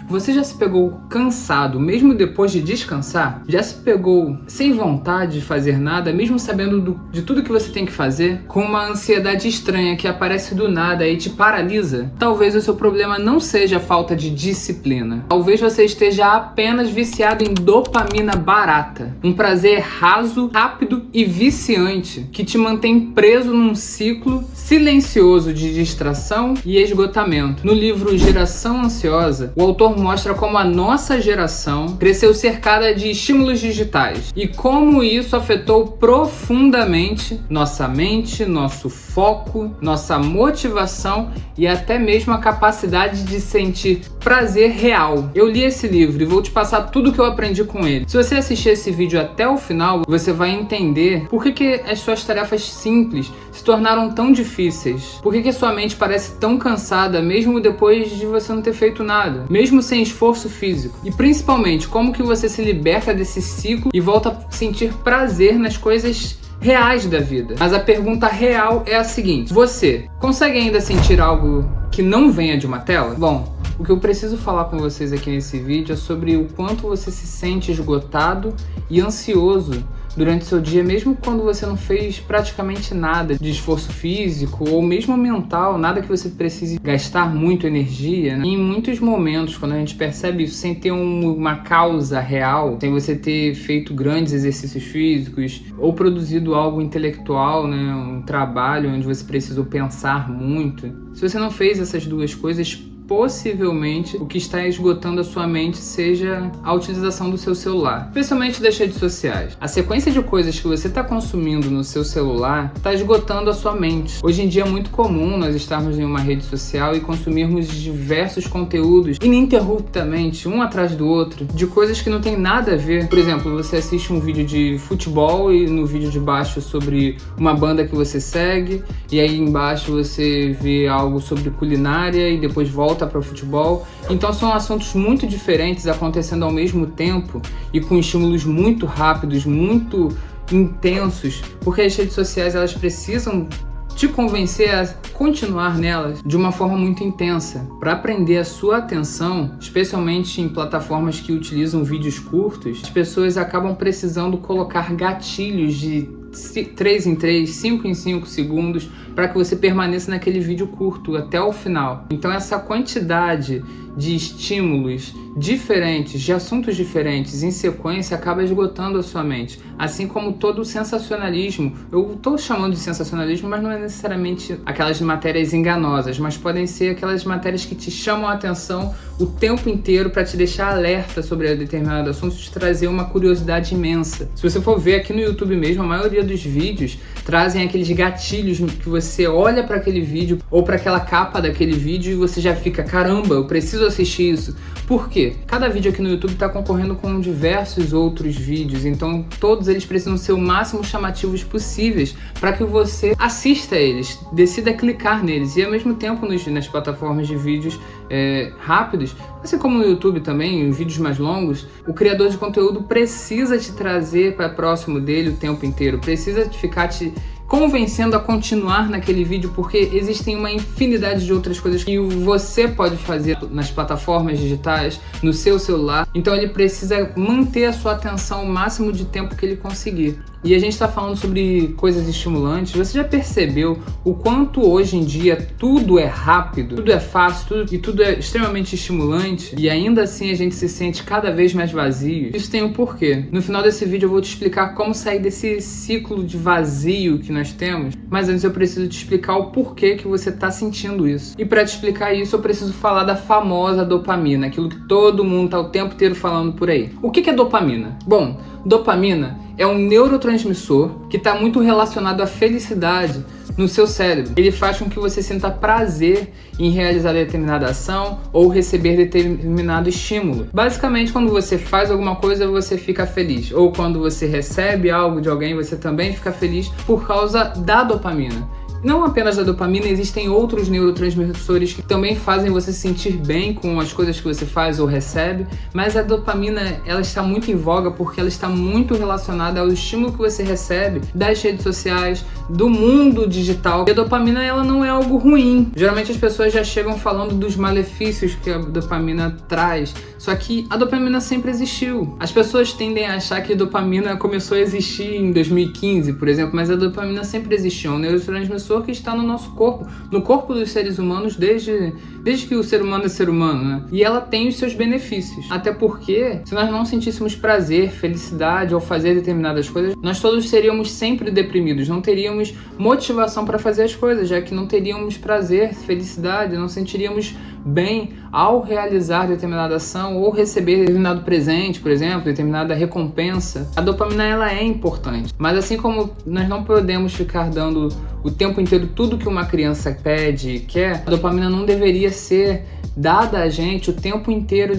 Você já se pegou cansado, mesmo depois de descansar? Já se pegou sem vontade de fazer nada, mesmo sabendo de tudo que você tem que fazer? Com uma ansiedade estranha que aparece do nada e te paralisa? Talvez o seu problema não seja a falta de disciplina. Talvez você esteja apenas viciado em dopamina barata. Um prazer raso, rápido e viciante que te mantém preso num ciclo silencioso de distração e esgotamento. No livro Geração Ansiosa, o autor mostra como a nossa geração cresceu cercada de estímulos digitais e como isso afetou profundamente nossa mente, nosso foco, nossa motivação e até mesmo a capacidade de sentir prazer real. Eu li esse livro e vou te passar tudo que eu aprendi com ele. Se você assistir esse vídeo até o final, você vai entender por que as suas tarefas simples se tornaram tão difíceis. Por que sua mente parece tão cansada mesmo depois de você não ter feito nada, mesmo sem esforço físico. E principalmente, como que você se liberta desse ciclo e volta a sentir prazer nas coisas reais da vida. Mas a pergunta real é a seguinte: você consegue ainda sentir algo que não venha de uma tela? Bom, o que eu preciso falar com vocês aqui nesse vídeo é sobre o quanto você se sente esgotado e ansioso durante seu dia, mesmo quando você não fez praticamente nada de esforço físico ou mesmo mental, nada que você precise gastar muito energia, né? E em muitos momentos, quando a gente percebe isso sem ter uma causa real, sem você ter feito grandes exercícios físicos ou produzido algo intelectual, né? Um trabalho onde você precisou pensar muito. Se você não fez essas duas coisas, possivelmente o que está esgotando a sua mente seja a utilização do seu celular, especialmente das redes sociais. A sequência de coisas que você está consumindo no seu celular está esgotando a sua mente. Hoje em dia é muito comum nós estarmos em uma rede social e consumirmos diversos conteúdos ininterruptamente, um atrás do outro, de coisas que não tem nada a ver. Por exemplo, você assiste um vídeo de futebol e no vídeo de baixo sobre uma banda que você segue, e aí embaixo você vê algo sobre culinária e depois volta para o futebol. Então são assuntos muito diferentes acontecendo ao mesmo tempo e com estímulos muito rápidos, muito intensos, porque as redes sociais elas precisam te convencer a continuar nelas de uma forma muito intensa. Para prender a sua atenção, especialmente em plataformas que utilizam vídeos curtos, as pessoas acabam precisando colocar gatilhos de 3 em 3, 5 em 5 segundos para que você permaneça naquele vídeo curto até o final. Então essa quantidade de estímulos diferentes, de assuntos diferentes em sequência acaba esgotando a sua mente. Assim como todo o sensacionalismo. Eu estou chamando de sensacionalismo, mas não é necessariamente aquelas matérias enganosas, mas podem ser aquelas matérias que te chamam a atenção o tempo inteiro para te deixar alerta sobre determinado assunto, te trazer uma curiosidade imensa. Se você for ver aqui no YouTube mesmo, a maioria dos vídeos trazem aqueles gatilhos que você olha para aquele vídeo ou para aquela capa daquele vídeo e você já fica, caramba, eu preciso assistir isso. Por quê? Cada vídeo aqui no YouTube está concorrendo com diversos outros vídeos, então todos eles precisam ser o máximo chamativos possíveis para que você assista a eles, decida clicar neles. E ao mesmo tempo nas plataformas de vídeos rápidos, assim como no YouTube também, em vídeos mais longos, o criador de conteúdo precisa te trazer para próximo dele o tempo inteiro, precisa ficar te convencendo a continuar naquele vídeo, porque existem uma infinidade de outras coisas que você pode fazer nas plataformas digitais, no seu celular. Então ele precisa manter a sua atenção o máximo de tempo que ele conseguir. E a gente está falando sobre coisas estimulantes. Você já percebeu o quanto hoje em dia tudo é rápido, tudo é fácil, tudo é extremamente estimulante e ainda assim a gente se sente cada vez mais vazio? Isso tem um porquê. No final desse vídeo eu vou te explicar como sair desse ciclo de vazio que nós temos, mas antes eu preciso te explicar o porquê que você está sentindo isso. E para te explicar isso eu preciso falar da famosa dopamina, aquilo que todo mundo está o tempo inteiro falando por aí. O que é dopamina? Bom, dopamina é um neurotransmissor que está muito relacionado à felicidade no seu cérebro. Ele faz com que você sinta prazer em realizar determinada ação ou receber determinado estímulo. Basicamente, quando você faz alguma coisa, você fica feliz. Ou quando você recebe algo de alguém, você também fica feliz por causa da dopamina. Não apenas da dopamina, existem outros neurotransmissores que também fazem você se sentir bem com as coisas que você faz ou recebe, mas a dopamina, ela está muito em voga porque ela está muito relacionada ao estímulo que você recebe das redes sociais, do mundo digital. E a dopamina, ela não é algo ruim. Geralmente as pessoas já chegam falando dos malefícios que a dopamina traz, só que a dopamina sempre existiu. As pessoas tendem a achar que a dopamina começou a existir em 2015, por exemplo, mas a dopamina sempre existiu. É um neurotransmissor que está no nosso corpo, no corpo dos seres humanos desde que o ser humano é ser humano, né? E ela tem os seus benefícios. Até porque, se nós não sentíssemos prazer, felicidade ao fazer determinadas coisas, nós todos seríamos sempre deprimidos, não teríamos motivação para fazer as coisas, já que não teríamos prazer, felicidade, não sentiríamos bem ao realizar determinada ação ou receber determinado presente, por exemplo, determinada recompensa. A dopamina, ela é importante, mas assim como nós não podemos ficar dando o tempo inteiro tudo que uma criança pede e quer, a dopamina não deveria ser dada a gente o tempo inteiro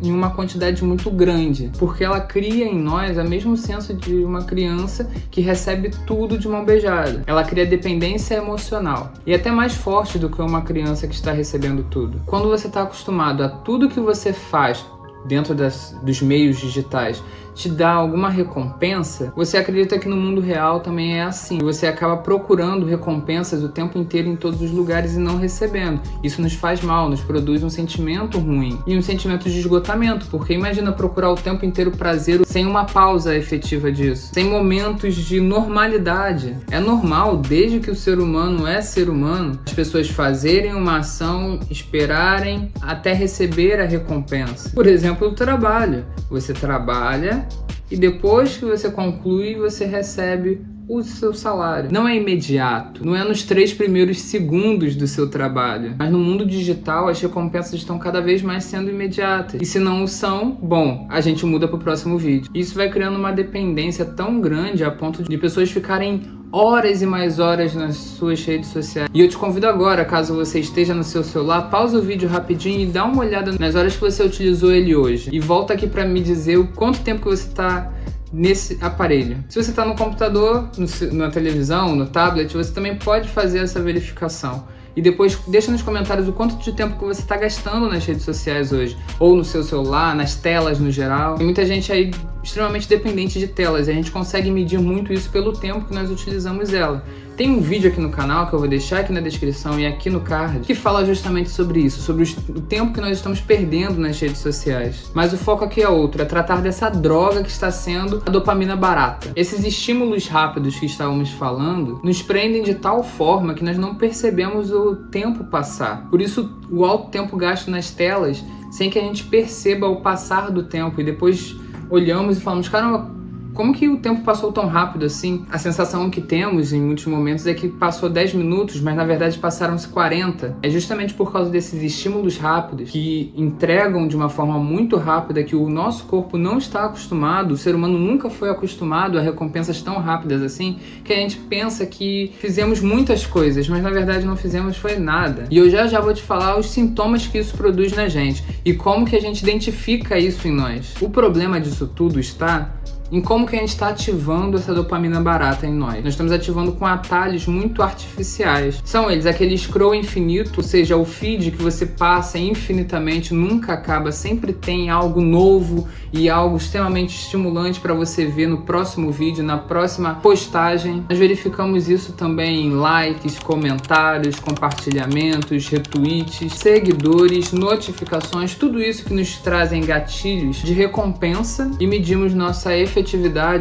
em uma quantidade muito grande, porque ela cria em nós o mesmo senso de uma criança que recebe tudo de mão beijada. Ela cria dependência emocional, e até mais forte do que uma criança que está recebendo tudo. Quando você está acostumado a tudo que você faz dentro dos meios digitais te dá alguma recompensa, você acredita que no mundo real também é assim. Você acaba procurando recompensas o tempo inteiro em todos os lugares e não recebendo. Isso nos faz mal, nos produz um sentimento ruim e um sentimento de esgotamento, porque imagina procurar o tempo inteiro prazer sem uma pausa efetiva disso, sem momentos de normalidade. É normal, desde que o ser humano é ser humano, as pessoas fazerem uma ação, esperarem até receber a recompensa. Por exemplo, o trabalho. Você trabalha e depois que você conclui, você recebe o seu salário. Não é imediato, não é nos 3 primeiros segundos do seu trabalho, mas no mundo digital as recompensas estão cada vez mais sendo imediatas. E se não o são, bom, a gente muda para o próximo vídeo. Isso vai criando uma dependência tão grande a ponto de pessoas ficarem horas e mais horas nas suas redes sociais. E eu te convido agora, caso você esteja no seu celular, pausa o vídeo rapidinho e dá uma olhada nas horas que você utilizou ele hoje. E volta aqui para me dizer o quanto tempo que você está nesse aparelho. Se você está no computador, na televisão, no tablet, você também pode fazer essa verificação. E depois deixa nos comentários o quanto de tempo que você está gastando nas redes sociais hoje, ou no seu celular, nas telas no geral. Tem muita gente aí extremamente dependente de telas e a gente consegue medir muito isso pelo tempo que nós utilizamos ela. Tem um vídeo aqui no canal que eu vou deixar aqui na descrição e aqui no card que fala justamente sobre isso, sobre o tempo que nós estamos perdendo nas redes sociais. Mas o foco aqui é outro, é tratar dessa droga que está sendo a dopamina barata. Esses estímulos rápidos que estávamos falando nos prendem de tal forma que nós não percebemos o tempo passar. Por isso, o alto tempo gasto nas telas sem que a gente perceba o passar do tempo e depois olhamos e falamos, caramba, como que o tempo passou tão rápido assim? A sensação que temos em muitos momentos é que passou 10 minutos, mas na verdade passaram-se 40. É justamente por causa desses estímulos rápidos que entregam de uma forma muito rápida que o nosso corpo não está acostumado, o ser humano nunca foi acostumado a recompensas tão rápidas assim, que a gente pensa que fizemos muitas coisas, mas na verdade não fizemos foi nada. E eu já vou te falar os sintomas que isso produz na gente e como que a gente identifica isso em nós. O problema disso tudo está em como que a gente está ativando essa dopamina barata em nós. Nós estamos ativando com atalhos muito artificiais. São eles aquele scroll infinito, ou seja, o feed que você passa infinitamente, nunca acaba, sempre tem algo novo e algo extremamente estimulante para você ver no próximo vídeo, na próxima postagem. Nós verificamos isso também em likes, comentários, compartilhamentos, retweets, seguidores, notificações, tudo isso que nos trazem gatilhos de recompensa e medimos nossa efetividade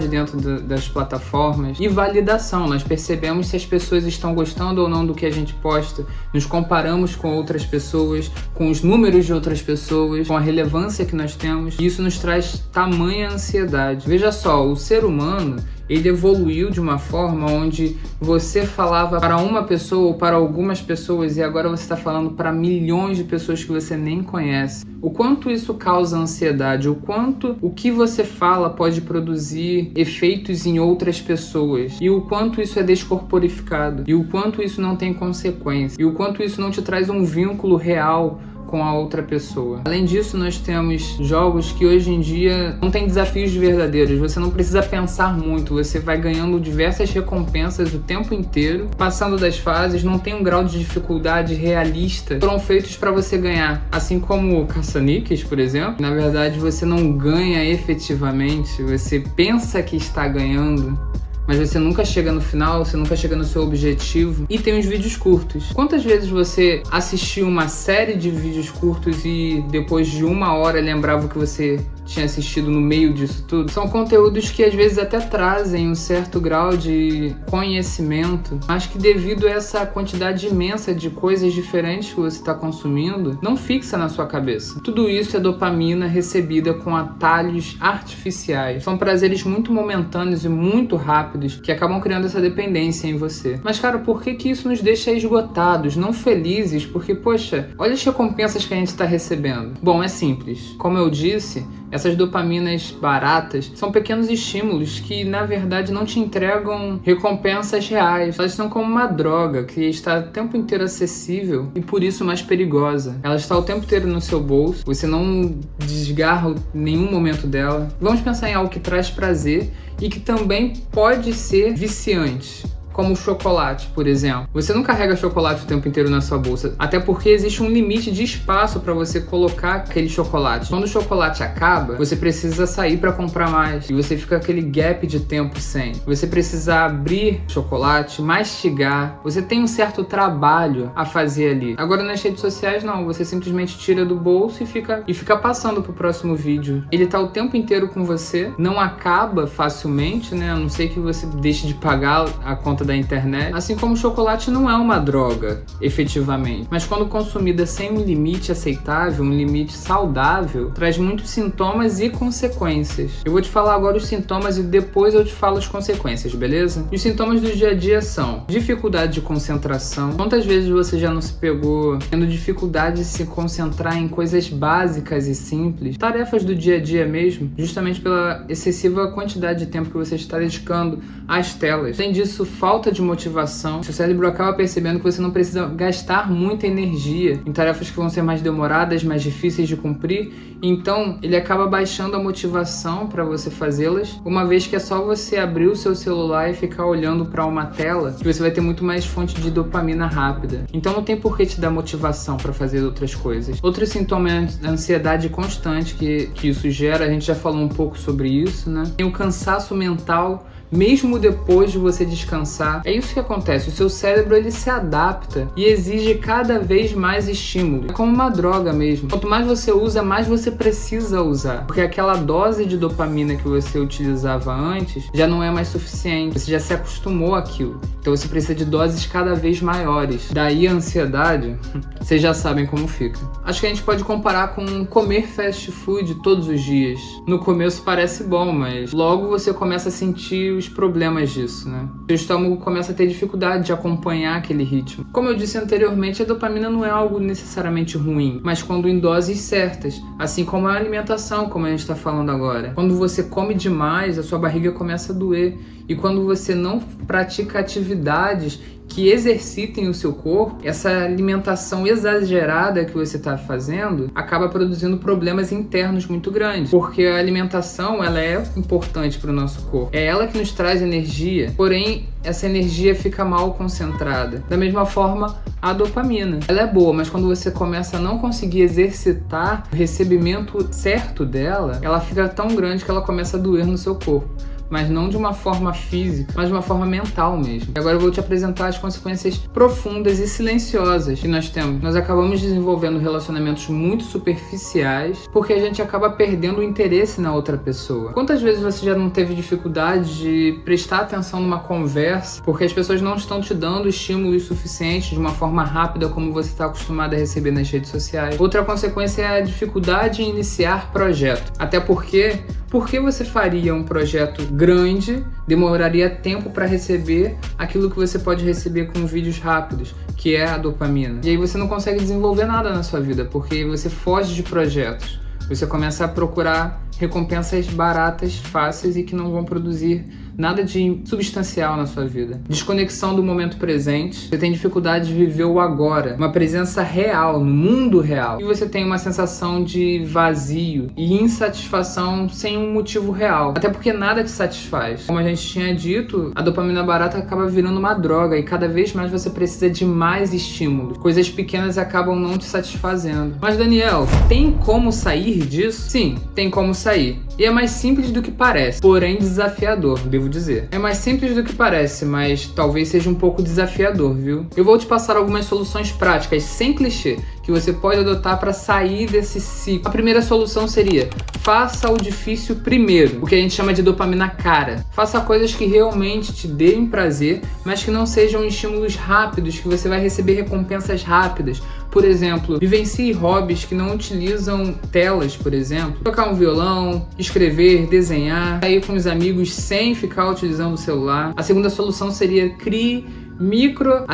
dentro das plataformas e validação. Nós percebemos se as pessoas estão gostando ou não do que a gente posta, nos comparamos com outras pessoas, com os números de outras pessoas, com a relevância que nós temos, e isso nos traz tamanha ansiedade. Veja só, o ser humano, ele evoluiu de uma forma onde você falava para uma pessoa ou para algumas pessoas e agora você está falando para milhões de pessoas que você nem conhece. O quanto isso causa ansiedade, o que você fala pode produzir efeitos em outras pessoas e o quanto isso é descorporificado e o quanto isso não tem consequência e o quanto isso não te traz um vínculo real com a outra pessoa. Além disso, nós temos jogos que hoje em dia não tem desafios verdadeiros, você não precisa pensar muito, você vai ganhando diversas recompensas o tempo inteiro, passando das fases, não tem um grau de dificuldade realista, foram feitos para você ganhar. Assim como caça-níqueis, por exemplo, na verdade você não ganha efetivamente, você pensa que está ganhando, mas você nunca chega no final, você nunca chega no seu objetivo. E tem os vídeos curtos. Quantas vezes você assistiu uma série de vídeos curtos e depois de 1 hora lembrava o que você tinha assistido no meio disso tudo? São conteúdos que às vezes até trazem um certo grau de conhecimento, mas que devido a essa quantidade imensa de coisas diferentes que você está consumindo, não fixa na sua cabeça. Tudo isso é dopamina recebida com atalhos artificiais. São prazeres muito momentâneos e muito rápidos que acabam criando essa dependência em você. Mas cara, por que isso nos deixa esgotados, não felizes? Porque, poxa, olha as recompensas que a gente está recebendo. Bom, é simples. Como eu disse, essas dopaminas baratas são pequenos estímulos que, na verdade, não te entregam recompensas reais. Elas são como uma droga que está o tempo inteiro acessível e, por isso, mais perigosa. Ela está o tempo inteiro no seu bolso, você não desgarra nenhum momento dela. Vamos pensar em algo que traz prazer e que também pode ser viciante, como o chocolate, por exemplo. Você não carrega chocolate o tempo inteiro na sua bolsa, até porque existe um limite de espaço para você colocar aquele chocolate. Quando o chocolate acaba, você precisa sair para comprar mais e você fica aquele gap de tempo sem. Você precisa abrir chocolate, mastigar, você tem um certo trabalho a fazer ali. Agora nas redes sociais não, você simplesmente tira do bolso e fica passando pro próximo vídeo. Ele tá o tempo inteiro com você, não acaba facilmente, né? A não ser que você deixe de pagar a conta da internet. Assim como o chocolate não é uma droga, efetivamente. Mas quando consumida sem um limite aceitável, um limite saudável, traz muitos sintomas e consequências. Eu vou te falar agora os sintomas e depois eu te falo as consequências, beleza? Os sintomas do dia a dia são dificuldade de concentração. Quantas vezes você já não se pegou tendo dificuldade de se concentrar em coisas básicas e simples? Tarefas do dia a dia mesmo, justamente pela excessiva quantidade de tempo que você está dedicando às telas. Além disso, falta de motivação. Seu cérebro acaba percebendo que você não precisa gastar muita energia em tarefas que vão ser mais demoradas, mais difíceis de cumprir, então ele acaba baixando a motivação para você fazê-las, uma vez que é só você abrir o seu celular e ficar olhando para uma tela que você vai ter muito mais fonte de dopamina rápida. Então não tem por que te dar motivação para fazer outras coisas. Outro sintoma é a ansiedade constante que isso gera, a gente já falou um pouco sobre isso, né? Tem o cansaço mental, mesmo depois de você descansar. É isso que acontece, o seu cérebro ele se adapta e exige cada vez mais estímulo. É como uma droga mesmo. Quanto mais você usa, mais você precisa usar. Porque aquela dose de dopamina que você utilizava antes já não é mais suficiente. Você já se acostumou àquilo. Então você precisa de doses cada vez maiores. Daí a ansiedade, vocês já sabem como fica. Acho que a gente pode comparar com comer fast food todos os dias. No começo parece bom, mas logo você começa a sentir os problemas disso, né? Seu estômago começa a ter dificuldade de acompanhar aquele ritmo. Como eu disse anteriormente, a dopamina não é algo necessariamente ruim, mas quando em doses certas, assim como a alimentação, como a gente está falando agora. Quando você come demais, a sua barriga começa a doer, e quando você não pratica atividades que exercitem o seu corpo, essa alimentação exagerada que você está fazendo acaba produzindo problemas internos muito grandes, porque a alimentação ela é importante para o nosso corpo, é ela que nos traz energia, porém essa energia fica mal concentrada. Da mesma forma, a dopamina, ela é boa, mas quando você começa a não conseguir exercitar o recebimento certo dela, ela fica tão grande que ela começa a doer no seu corpo. Mas não de uma forma física, mas de uma forma mental mesmo. E agora eu vou te apresentar as consequências profundas e silenciosas que nós temos. Nós acabamos desenvolvendo relacionamentos muito superficiais porque a gente acaba perdendo o interesse na outra pessoa. Quantas vezes você já não teve dificuldade de prestar atenção numa conversa porque as pessoas não estão te dando estímulos suficientes de uma forma rápida como você está acostumado a receber nas redes sociais? Outra consequência é a dificuldade em iniciar projeto. Até porque por que você faria um projeto grande, demoraria tempo para receber aquilo que você pode receber com vídeos rápidos, que é a dopamina? E aí você não consegue desenvolver nada na sua vida, porque você foge de projetos. Você começa a procurar recompensas baratas, fáceis e que não vão produzir nada de substancial na sua vida. Desconexão do momento presente. Você tem dificuldade de viver o agora, uma presença real, no mundo real. E você tem uma sensação de vazio e insatisfação sem um motivo real. Até porque nada te satisfaz. Como a gente tinha dito, a dopamina barata acaba virando uma droga e cada vez mais você precisa de mais estímulos. Coisas pequenas acabam não te satisfazendo. Mas Daniel, tem como sair disso? Sim, tem como sair. E é mais simples do que parece, porém desafiador, devo dizer. É mais simples do que parece, mas talvez seja um pouco desafiador, viu? Eu vou te passar algumas soluções práticas, sem clichê, que você pode adotar para sair desse ciclo. A primeira solução seria: faça o difícil primeiro, o que a gente chama de dopamina cara. Faça coisas que realmente te deem prazer, mas que não sejam estímulos rápidos, que você vai receber recompensas rápidas. Por exemplo, vivencie hobbies que não utilizam telas, por exemplo. Tocar um violão, escrever, desenhar, sair com os amigos sem ficar utilizando o celular. A segunda solução seria crie micro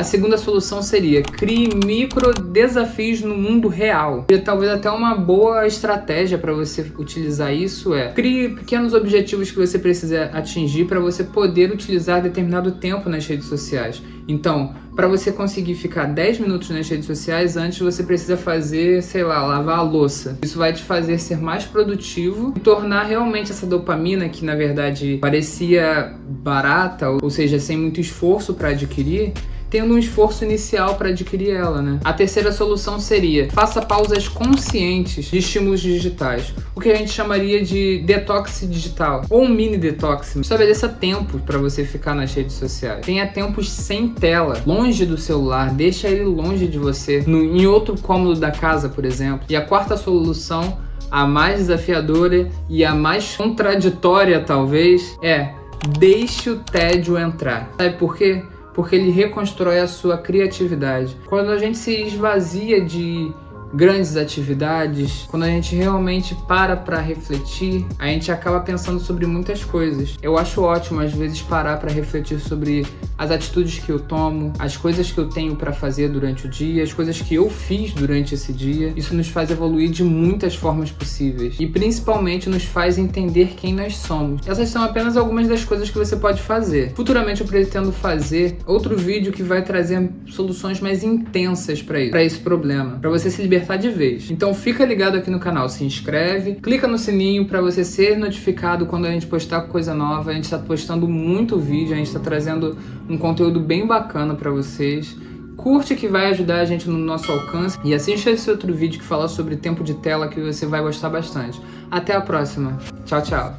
desafios no mundo real. E talvez até uma boa estratégia para você utilizar isso crie pequenos objetivos que você precisa atingir para você poder utilizar determinado tempo nas redes sociais. Então, para você conseguir ficar 10 minutos nas redes sociais, antes você precisa fazer, lavar a louça. Isso vai te fazer ser mais produtivo e tornar realmente essa dopamina, que na verdade parecia barata, ou seja, sem muito esforço para adquirir, tendo um esforço inicial para adquirir ela, né? A terceira solução seria: faça pausas conscientes de estímulos digitais, o que a gente chamaria de detox digital, ou um mini detox. Estabeleça tempo para você ficar nas redes sociais. Tenha tempos sem tela, longe do celular, deixa ele longe de você, em outro cômodo da casa, por exemplo. E a quarta solução, a mais desafiadora e a mais contraditória talvez, deixe o tédio entrar. Sabe por quê? Porque ele reconstrói a sua criatividade. Quando a gente se esvazia de grandes atividades, quando a gente realmente para refletir, a gente acaba pensando sobre muitas coisas. Eu acho ótimo às vezes parar para refletir sobre as atitudes que eu tomo, as coisas que eu tenho para fazer durante o dia, as coisas que eu fiz durante esse dia. Isso nos faz evoluir de muitas formas possíveis e principalmente nos faz entender quem nós somos. Essas são apenas algumas das coisas que você pode fazer. Futuramente eu pretendo fazer outro vídeo que vai trazer soluções mais intensas para esse problema, para você se libertar de vez. Então fica ligado aqui no canal, se inscreve, clica no sininho para você ser notificado quando a gente postar coisa nova. A gente está postando muito vídeo, a gente está trazendo um conteúdo bem bacana para vocês. Curte, que vai ajudar a gente no nosso alcance, e assista esse outro vídeo que fala sobre tempo de tela, que você vai gostar bastante. Até a próxima. Tchau, tchau.